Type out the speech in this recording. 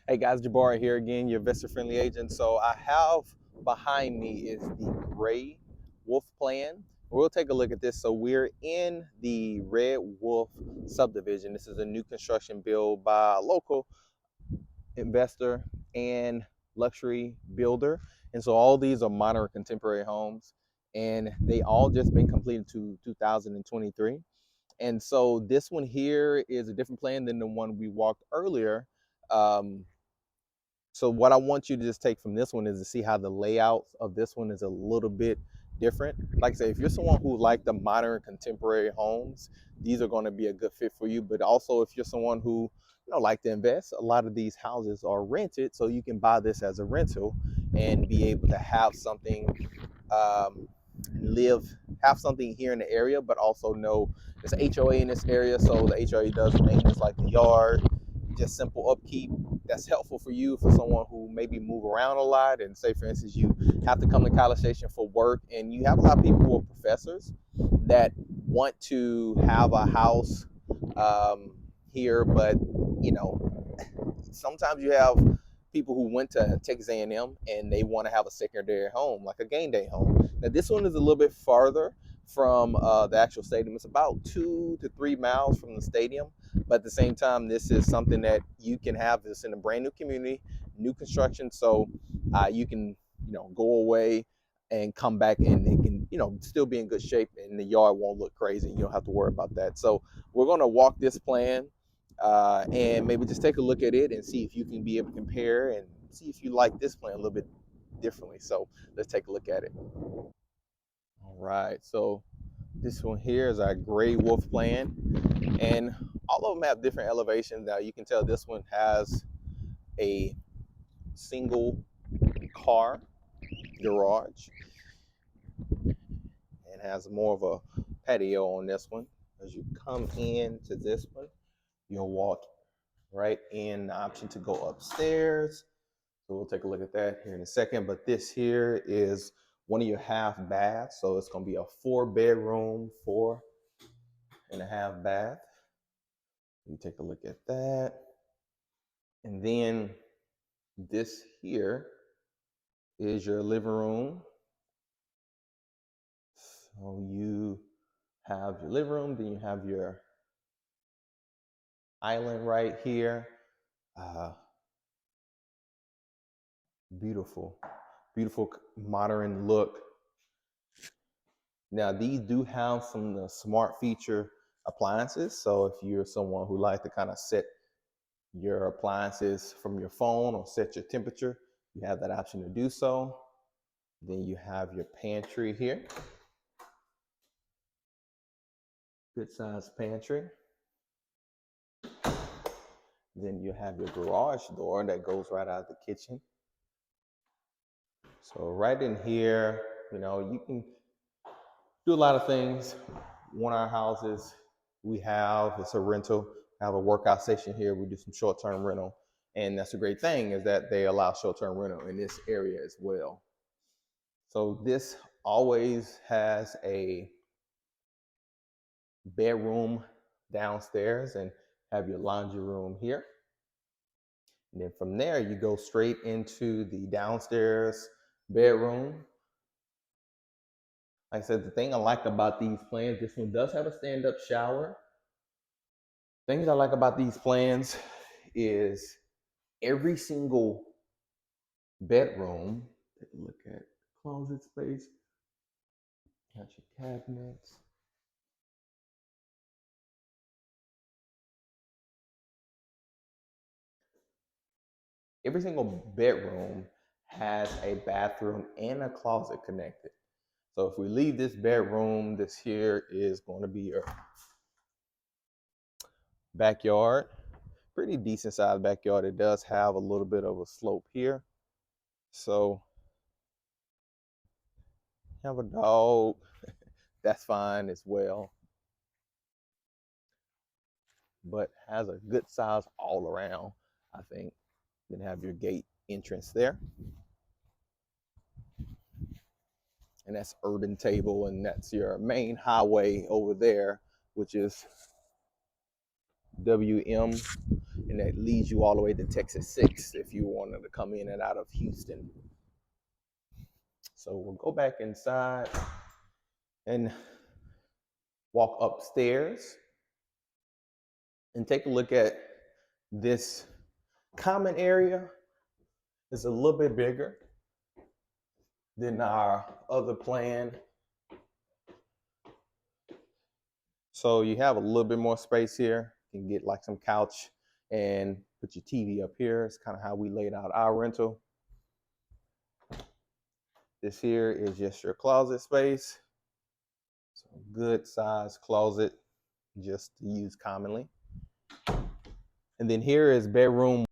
Hey guys, Jahbari here again, your investor friendly agent. So I have behind me is the Gray Wolf plan. We'll take a look at this. So we're in the Red Wolf subdivision. This is a new construction build by a local investor and luxury builder. And so all these are modern contemporary homes, and they all just been completed to 2023. And so this one here is a different plan than the one we walked earlier. Um, so what I want you to just take from this one is to see how the layout of this one is a little bit different. Like I say, if you're someone who like the modern contemporary homes, these are going to be a good fit for you. But also if you're someone who like to invest, a lot of these houses are rented, so you can buy this as a rental and be able to have something, um, live, have something here in the area, but also know there's HOA in this area, so the HOA does maintenance like the yard, just simple upkeep. That's helpful for you for someone who maybe move around a lot, and say for instance you have to come to College Station for work, and you have a lot of people who are professors that want to have a house here, but you know sometimes you have people who went to Texas A&M and they want to have a secondary home, like a game day home. Now this one is a little bit farther from the actual stadium. It's about 2 to 3 miles from the stadium, but at the same time, this is something that you can have this in a brand new community, new construction, so you can go away and come back, and it can still be in good shape, and the yard won't look crazy. You don't have to worry about that. So we're going to walk this plan, and maybe just take a look at it and see if you can be able to compare and see if you like this plan a little bit differently. So let's take a look at it. All right, so this one here is our Gray Wolf plan, and all of them have different elevations. Now you can tell this one has a single car garage and has more of a patio on this one. As you come into this one, you'll walk right in, the option to go upstairs. So we'll take a look at that here in a second. But this here is one of your half baths. So it's going to be a 4-bedroom, 4.5 bath. You take a look at that. And then this here is your living room. So you have your living room, then you have your island right here. Beautiful, beautiful modern look. Now these do have some smart feature appliances. So if you're someone who likes to kind of set your appliances from your phone or set your temperature, you have that option to do so. Then you have your pantry here. Good sized pantry. Then you have your garage door that goes right out of the kitchen. So right in here, you can do a lot of things. One of our houses it's a rental. I have a workout station here. We do some short-term rental. And that's a great thing, is that they allow short-term rental in this area as well. So this always has a bedroom downstairs and have your laundry room here. And then from there, you go straight into the downstairs bedroom. Like I said, the thing I like about these plans, this one does have a stand-up shower. Things I like about these plans is every single bedroom. Take a look at closet space. Got your cabinets. Every single bedroom has a bathroom and a closet connected. So if we leave this bedroom, this here is going to be your backyard. Pretty decent sized backyard. It does have a little bit of a slope here. So have a dog, that's fine as well. But has a good size all around, I think. Then have your gate entrance there. And that's Urban Table, and that's your main highway over there, which is WM and that leads you all the way to Texas 6 if you wanted to come in and out of Houston. So we'll go back inside and walk upstairs and take a look at this common area. It's a little bit bigger than our other plan. So you have a little bit more space here. You can get like some couch and put your TV up here. It's kind of how we laid out our rental. This here is just your closet space. So good size closet just to use commonly. And then here is bedroom